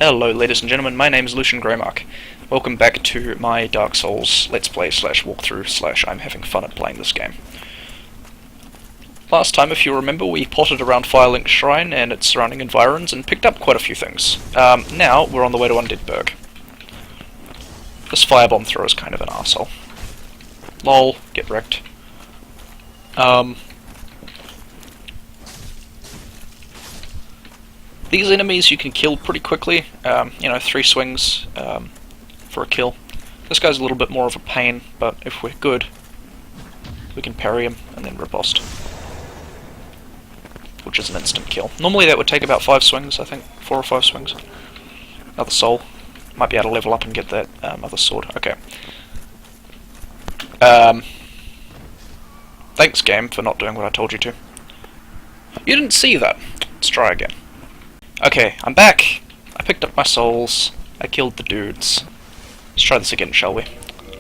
Hello ladies and gentlemen, my name is Lucian Walks. Welcome back to my Dark Souls Let's Play slash walkthrough slash I'm having fun at playing this game. Last time, if you remember, we potted around Firelink's Shrine and its surrounding environs and picked up quite a few things. Now we're on the way to Undead Burg. This firebomb thrower is kind of an arsehole. Lol, get wrecked. These enemies you can kill pretty quickly, 3 swings for a kill. This guy's a little bit more of a pain, but if we're good, we can parry him and then riposte, which is an instant kill. Normally that would take about 5 swings, I think, 4 or 5 swings. Another soul. Might be able to level up and get that other sword. Okay. Thanks game for not doing what I told you to. You didn't see that. Let's try again. Okay, I'm back. I picked up my souls. I killed the dudes. Let's try this again, shall we?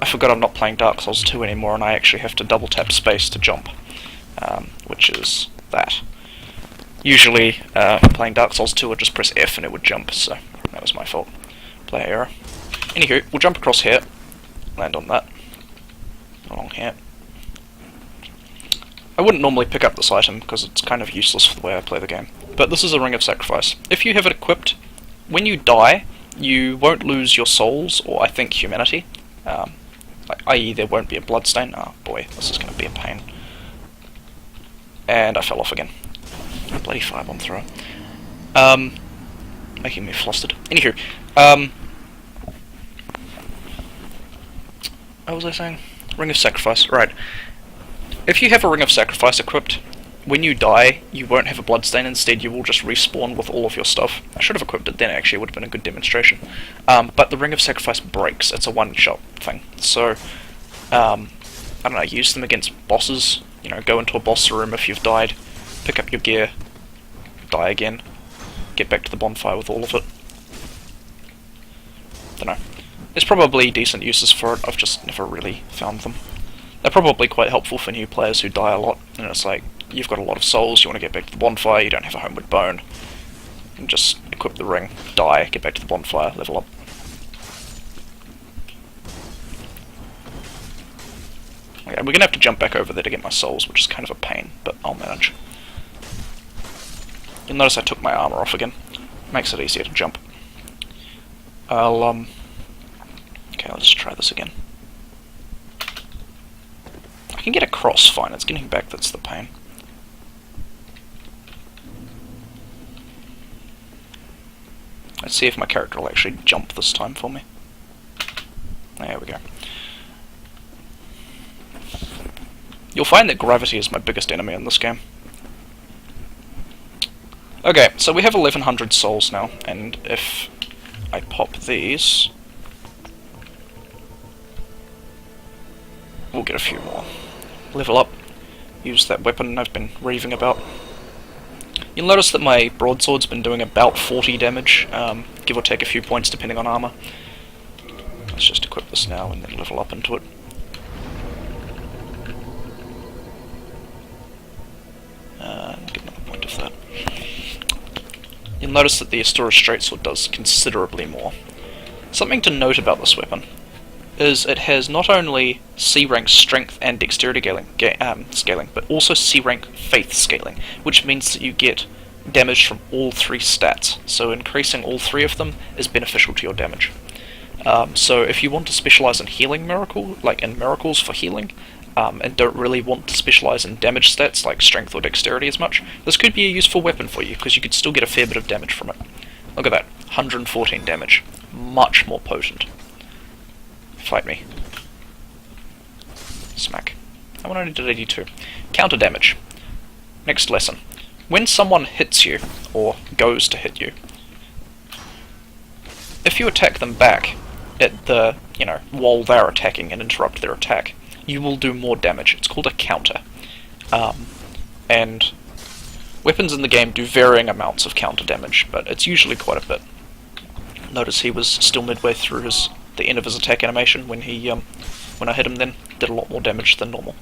I forgot I'm not playing Dark Souls 2 anymore, and I actually have to double tap space to jump, which is that. Usually, playing Dark Souls 2, I'd just press F and it would jump, so that was my fault. Player error. Anywho, we'll jump across here, land on that, along here. I wouldn't normally pick up this item because it's kind of useless for the way I play the game. But this is a Ring of Sacrifice. If you have it equipped, when you die, you won't lose your souls, or I think humanity. I.e. there won't be a bloodstain. Oh boy, this is going to be a pain. And I fell off again. Bloody firebomb thrower. Making me flustered. Anywho, what was I saying? Ring of Sacrifice, right. If you have a Ring of Sacrifice equipped, when you die, you won't have a bloodstain. Instead, you will just respawn with all of your stuff. I should have equipped it then, actually. It would have been a good demonstration. But the Ring of Sacrifice breaks. It's a one-shot thing. So, I don't know, use them against bosses. You know, go into a boss room if you've died, pick up your gear, die again, get back to the bonfire with all of it. Dunno. There's probably decent uses for it. I've just never really found them. They're probably quite helpful for new players who die a lot, and it's like, you've got a lot of souls, you want to get back to the bonfire, you don't have a homeward bone, and just equip the ring, die, get back to the bonfire, level up. Okay, we're gonna have to jump back over there to get my souls, which is kind of a pain, but I'll manage. You'll notice I took my armor off again. Makes it easier to jump. Okay, let's try this again. I can get across fine, it's getting back that's the pain. Let's see if my character will actually jump this time for me. There we go. You'll find that gravity is my biggest enemy in this game. Okay, so we have 1100 souls now, and if I pop these, we'll get a few more. Level up, use that weapon I've been raving about. You'll notice that my broadsword's been doing about 40 damage, give or take a few points depending on armor. Let's just equip this now and then level up into it. Get another point of that. You'll notice that the Astura Straightsword does considerably more. Something to note about this weapon is it has not only C-rank strength and dexterity scaling, but also C-rank faith scaling, which means that you get damage from all 3 stats, so increasing all 3 of them is beneficial to your damage. So if you want to specialize in healing miracles for healing, and don't really want to specialize in damage stats like strength or dexterity as much, this could be a useful weapon for you, because you could still get a fair bit of damage from it. Look at that, 114 damage. Much more potent. Fight me. Smack. That one only did 82. Counter damage. Next lesson. When someone hits you, or goes to hit you, if you attack them back at the, while they're attacking and interrupt their attack, you will do more damage. It's called a counter. And weapons in the game do varying amounts of counter damage, but it's usually quite a bit. Notice he was still midway through the end of his attack animation when he when I hit him then. Did a lot more damage than normal.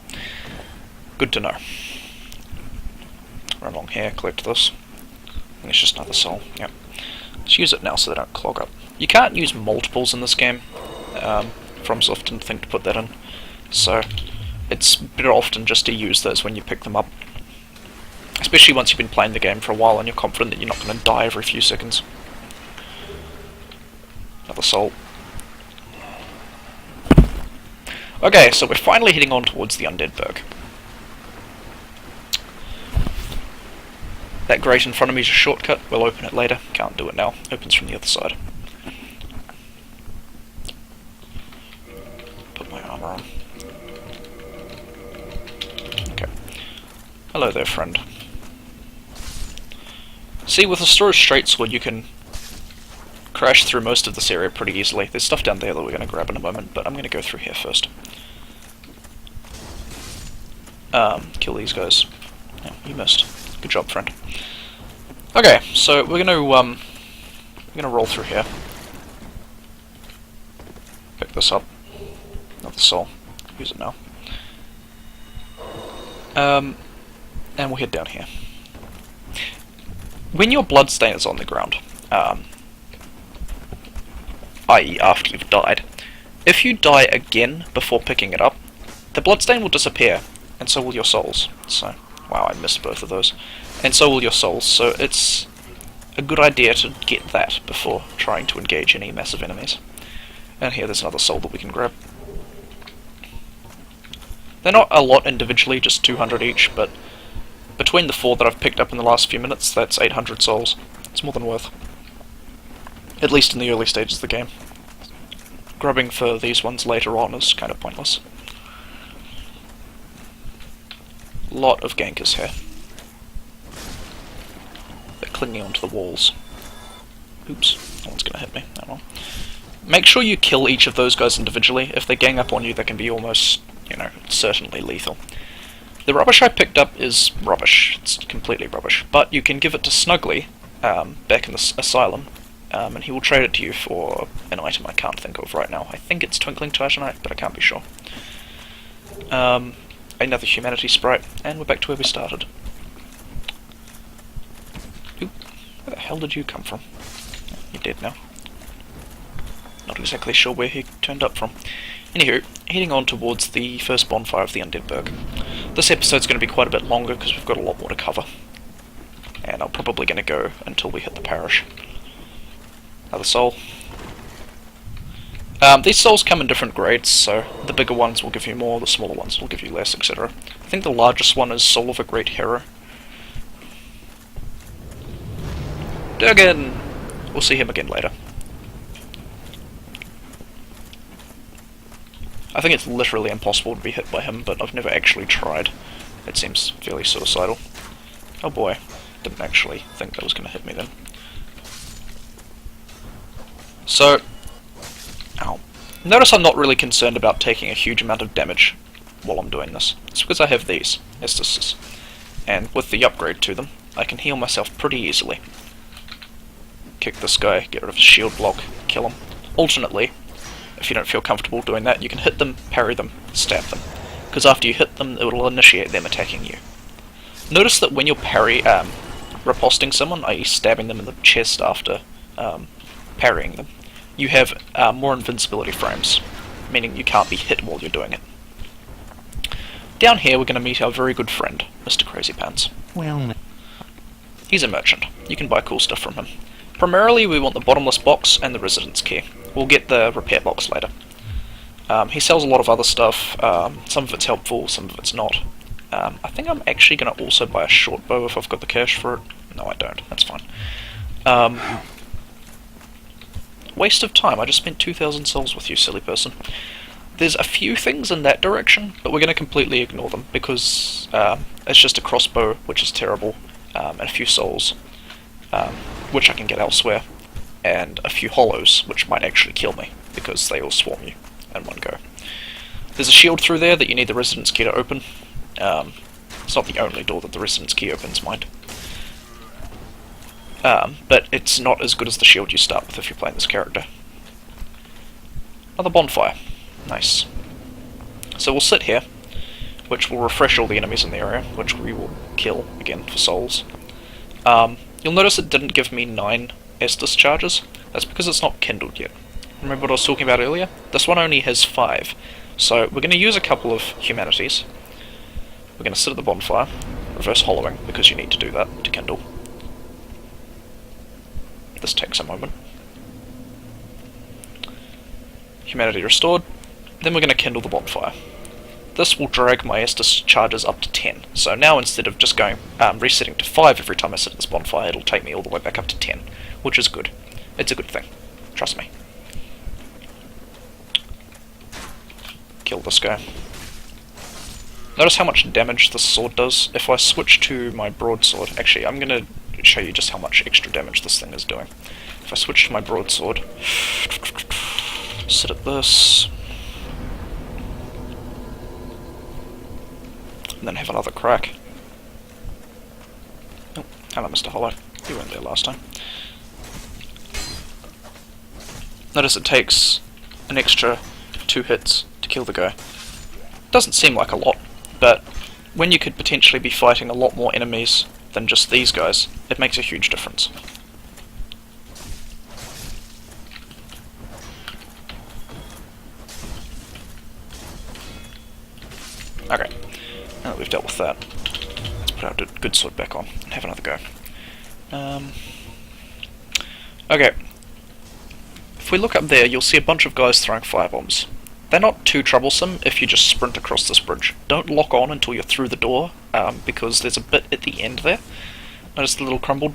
Good to know. Run along here, collect this. I think it's just another soul, yep. Let's use it now so they don't clog up. You can't use multiples in this game. FromSoft didn't think to put that in, so it's better often just to use those when you pick them up. Especially once you've been playing the game for a while and you're confident that you're not going to die every few seconds. Another soul. Okay, so we're finally heading on towards the Undead Burg. That grate in front of me is a shortcut. We'll open it later. Can't do it now. Opens from the other side. Put my armor on. Okay. Hello there, friend. See, with a storage straight sword you can crash through most of this area pretty easily. There's stuff down there that we're going to grab in a moment, but I'm going to go through here first. Kill these guys. Yeah, you missed. Good job, friend. Okay, so we're going to roll through here. Pick this up. Another soul. Use it now. And we'll head down here. When your bloodstain is on the ground, i.e. after you've died, if you die again before picking it up, the bloodstain will disappear, and so will your souls. So, wow, I missed both of those. And so will your souls, so it's a good idea to get that before trying to engage any massive enemies. And here there's another soul that we can grab. They're not a lot individually, just 200 each, but between the 4 that I've picked up in the last few minutes, that's 800 souls. It's more than worth. At least in the early stages of the game. Grubbing for these ones later on is kind of pointless. Lot of gankers here. They're clinging onto the walls. Oops, no one's gonna hit me. Oh well. Make sure you kill each of those guys individually. If they gang up on you, they can be almost, certainly lethal. The rubbish I picked up is rubbish. It's completely rubbish. But you can give it to Snuggly, back in the asylum, and he will trade it to you for an item I can't think of right now. I think it's Twinkling Titanite, but I can't be sure. Another humanity sprite, and we're back to where we started. Oop, where the hell did you come from? You're dead now. Not exactly sure where he turned up from. Anywho, heading on towards the first bonfire of the Undead Burg. This episode's going to be quite a bit longer because we've got a lot more to cover. And I'm probably going to go until we hit the parish. Another soul. These souls come in different grades, so the bigger ones will give you more, the smaller ones will give you less, etc. I think the largest one is Soul of a Great Hero. Durgan! We'll see him again later. I think it's literally impossible to be hit by him, but I've never actually tried. It seems fairly suicidal. Oh boy, didn't actually think that was going to hit me then. So, ow. Notice I'm not really concerned about taking a huge amount of damage while I'm doing this. It's because I have these Estus, and with the upgrade to them, I can heal myself pretty easily. Kick this guy, get rid of his shield block, kill him. Alternately, if you don't feel comfortable doing that, you can hit them, parry them, stab them. Because after you hit them, it will initiate them attacking you. Notice that when you're riposting someone, i.e. stabbing them in the chest after parrying them, you have more invincibility frames, meaning you can't be hit while you're doing it. Down here we're going to meet our very good friend, Mr. Crazy Pants. Well, he's a merchant. You can buy cool stuff from him. Primarily we want the bottomless box and the residence key. We'll get the repair box later. He sells a lot of other stuff. Some of it's helpful, some of it's not. I think I'm actually going to also buy a short bow if I've got the cash for it. No, I don't. That's fine. Waste of time. I just spent 2,000 souls with you, silly person. There's a few things in that direction, but we're going to completely ignore them, because it's just a crossbow, which is terrible, and a few souls, which I can get elsewhere, and a few hollows, which might actually kill me, because they all swarm you in one go. There's a shield through there that you need the residence key to open. It's not the only door that the residence key opens, mind. But it's not as good as the shield you start with if you're playing this character. Another bonfire. Nice. So we'll sit here, which will refresh all the enemies in the area, which we will kill, again, for souls. You'll notice it didn't give me 9 Estus charges. That's because it's not kindled yet. Remember what I was talking about earlier? This one only has 5. So we're going to use a couple of humanities. We're going to sit at the bonfire, reverse hollowing, because you need to do that to kindle. This takes a moment. Humanity restored. Then we're going to kindle the bonfire. This will drag my Estus charges up to 10. So now instead of just going resetting to 5 every time I sit at this bonfire, it'll take me all the way back up to 10, which is good. It's a good thing. Trust me. Kill this guy. Notice how much damage this sword does. If I switch to my broadsword, actually I'm going to show you just how much extra damage this thing is doing. If I switch to my broadsword, sit at this, and then have another crack. Oh, hello Mr. Hollow. You weren't there last time. Notice it takes an extra 2 hits to kill the guy. Doesn't seem like a lot, but when you could potentially be fighting a lot more enemies than just these guys, it makes a huge difference. Okay, now that we've dealt with that, let's put our good sword back on and have another go. Okay, if we look up there, you'll see a bunch of guys throwing firebombs. They're not too troublesome if you just sprint across this bridge. Don't lock on until you're through the door, because there's a bit at the end there. Notice the little crumbled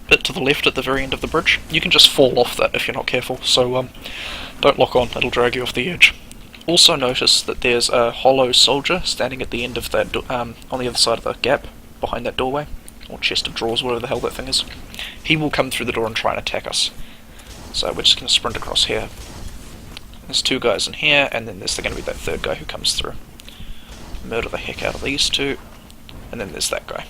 bit to the left at the very end of the bridge? You can just fall off that if you're not careful, so don't lock on, it'll drag you off the edge. Also notice that there's a hollow soldier standing at the end of that, on the other side of the gap, behind that doorway, or chest of drawers, whatever the hell that thing is. He will come through the door and try and attack us. So we're just going to sprint across here. There's 2 guys in here, and then there's going to be that 3rd guy who comes through. Murder the heck out of these 2, and then there's that guy.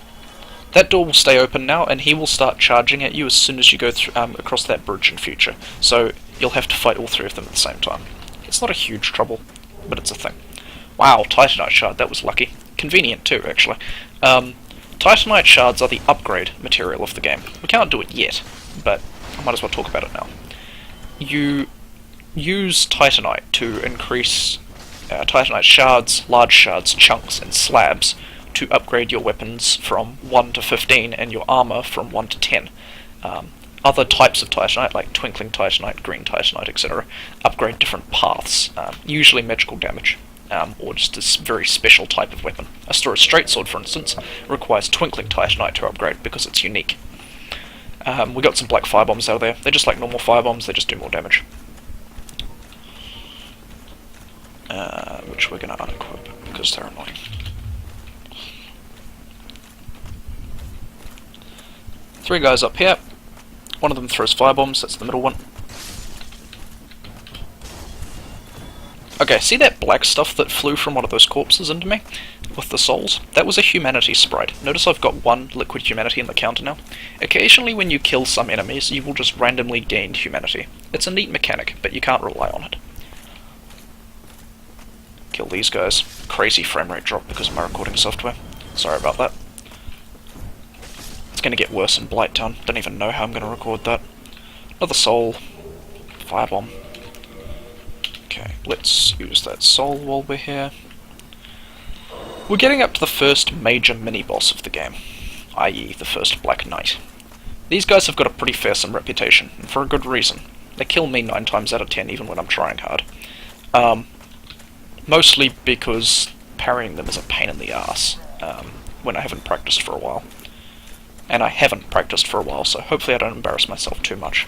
That door will stay open now, and he will start charging at you as soon as you go through, across that bridge in future. So you'll have to fight all 3 of them at the same time. It's not a huge trouble, but it's a thing. Wow, Titanite shard, that was lucky. Convenient too, actually. Titanite shards are the upgrade material of the game. We can't do it yet, but I might as well talk about it now. You use Titanite to increase Titanite shards, large shards, chunks, and slabs to upgrade your weapons from 1 to 15 and your armor from 1 to 10. Other types of Titanite, like Twinkling Titanite, Green Titanite, etc., upgrade different paths, usually magical damage, or just a very special type of weapon. A Stora's Straight Sword, for instance, requires Twinkling Titanite to upgrade because it's unique. We got some black firebombs out of there. They're just like normal firebombs, they just do more damage. Which we're going to unequip because they're annoying. Three guys up here. One of them throws firebombs, that's the middle one. Okay, see that black stuff that flew from one of those corpses into me? With the souls? That was a humanity sprite. Notice I've got 1 liquid humanity in the counter now. Occasionally when you kill some enemies, you will just randomly gain humanity. It's a neat mechanic, but you can't rely on it. Kill these guys. Crazy frame rate drop because of my recording software. Sorry about that. It's going to get worse in Blighttown. Don't even know how I'm going to record that. Another soul. Firebomb. Okay, let's use that soul while we're here. We're getting up to the first major mini-boss of the game, i.e. the first Black Knight. These guys have got a pretty fearsome reputation, and for a good reason. They kill me 9 times out of 10 even when I'm trying hard. Mostly because parrying them is a pain in the ass, when I haven't practiced for a while. And I haven't practiced for a while, so hopefully I don't embarrass myself too much.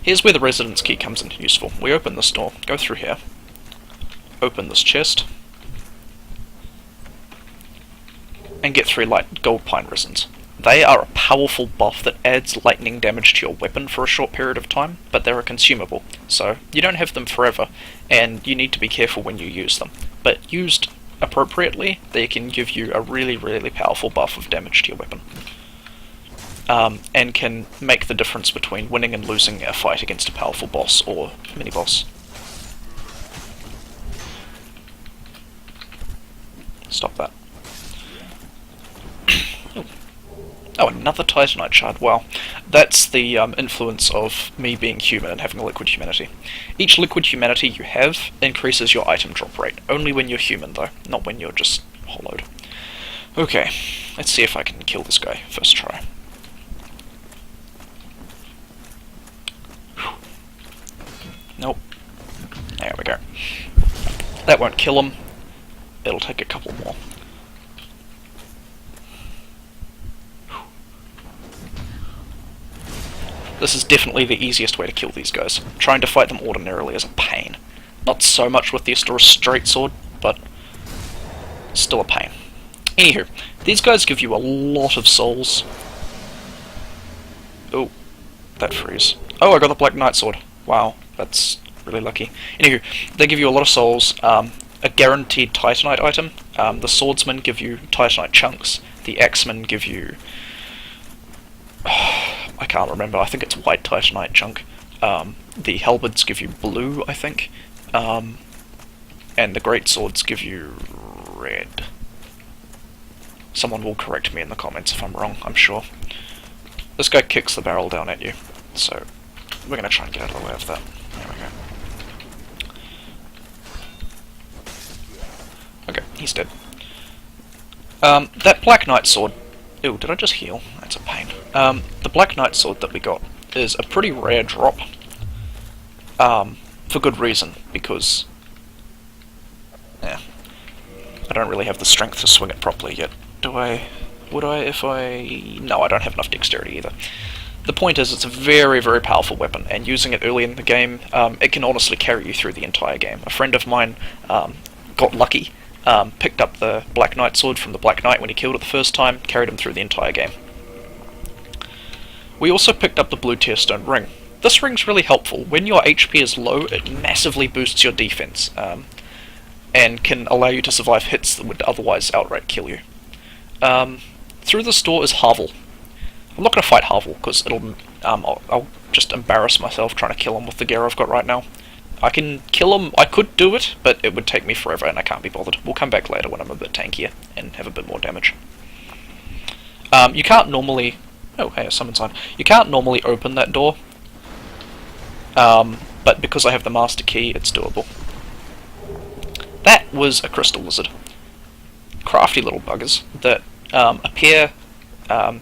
Here's where the residence key comes in useful. We open this door, go through here, open this chest, and get 3 light gold pine resins. They are a powerful buff that adds lightning damage to your weapon for a short period of time, but they're a consumable, so you don't have them forever, and you need to be careful when you use them. But used appropriately, they can give you a really, really powerful buff of damage to your weapon. And can make the difference between winning and losing a fight against a powerful boss or mini-boss. Stop that. Oh, another Titanite shard, wow. That's the influence of me being human and having a liquid humanity. Each liquid humanity you have increases your item drop rate. Only when you're human, though, not when you're just hollowed. Okay, let's see if I can kill this guy first try. Nope. There we go. That won't kill him. It'll take a couple more. This is definitely the easiest way to kill these guys. Trying to fight them ordinarily is a pain. Not so much with the Astora's straight sword, but still a pain. Anywho, these guys give you a lot of souls. Oh, that freeze. Oh, I got the Black Knight sword. Wow, that's really lucky. Anywho, they give you a lot of souls, a guaranteed Titanite item. The swordsmen give you Titanite chunks. The axemen give you... I can't remember, I think it's white Titanite chunk. The halberds give you blue, I think. And the great swords give you red. Someone will correct me in the comments if I'm wrong, I'm sure. This guy kicks the barrel down at you, so we're going to try and get out of the way of that. There we go. Okay, he's dead. That Black Knight sword... Ew, did I just heal? That's a pain. The Black Knight sword that we got is a pretty rare drop. For good reason, because... yeah, I don't really have the strength to swing it properly yet. Do I? Would I if I... no, I don't have enough dexterity either. The point is, it's a very, very powerful weapon, and using it early in the game, it can honestly carry you through the entire game. A friend of mine got lucky, picked up the Black Knight sword from the Black Knight when he killed it the first time, carried him through the entire game. We also picked up the Blue Tearstone ring. This ring's really helpful. When your HP is low, it massively boosts your defense, and can allow you to survive hits that would otherwise outright kill you. Through this door is Havel. I'm not going to fight Havel, because it'll I'll just embarrass myself trying to kill him with the gear I've got right now. I can kill him, I could do it, but it would take me forever and I can't be bothered. We'll come back later when I'm a bit tankier and have a bit more damage. You can't normally... oh, hey, a summon sign. You can't normally open that door, but because I have the master key, it's doable. That was a crystal lizard. Crafty little buggers that appear, run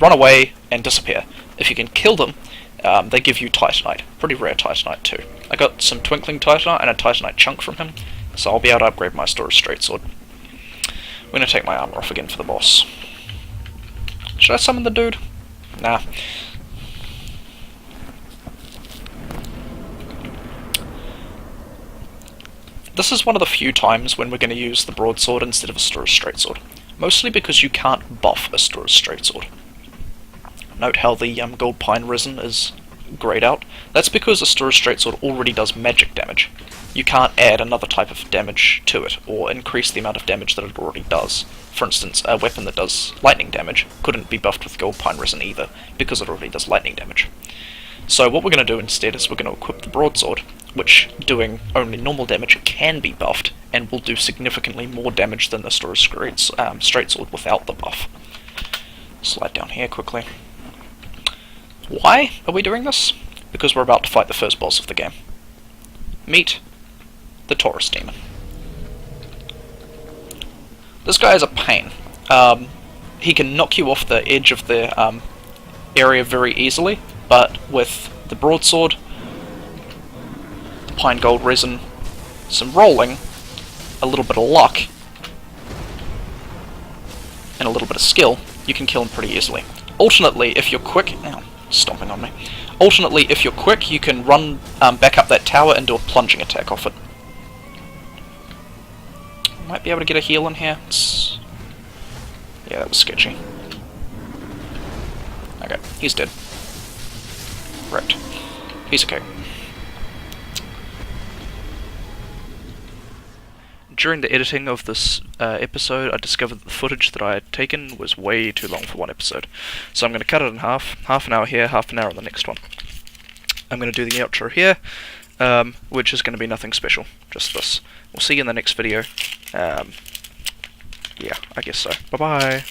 away, and disappear. If you can kill them, they give you Titanite. Pretty rare Titanite too. I got some Twinkling Titanite and a Titanite chunk from him, so I'll be able to upgrade my Astora's straight sword. We're going to take my armor off again for the boss. Should I summon the dude? Nah. This is one of the few times when we're going to use the broadsword instead of Astora's straight sword. Mostly because you can't buff Astora's straight sword. Note how the gold pine risen is greyed out. That's because Astora's straight sword already does magic damage. You can't add another type of damage to it, or increase the amount of damage that it already does. For instance, a weapon that does lightning damage couldn't be buffed with gold pine risen either, because it already does lightning damage. So what we're going to do instead is we're going to equip the broadsword, which, doing only normal damage, can be buffed, and will do significantly more damage than the Astora's straight sword without the buff. Slide down here quickly. Why are we doing this? Because we're about to fight the first boss of the game. Meet the Taurus Demon. This guy is a pain. He can knock you off the edge of the area very easily, but with the broadsword, the pine gold resin, some rolling, a little bit of luck, and a little bit of skill, you can kill him pretty easily. Alternately, if you're quick... ow, stomping on me. Alternately, if you're quick, you can run back up that tower and do a plunging attack off it. Might be able to get a heal in here. Yeah, that was sketchy. Okay, he's dead. Right. He's okay. During the editing of this episode, I discovered that the footage that I had taken was way too long for one episode. So I'm going to cut it in half an hour here, half an hour on the next one. I'm going to do the outro here, which is going to be nothing special, just this. We'll see you in the next video. Yeah, I guess so. Bye-bye!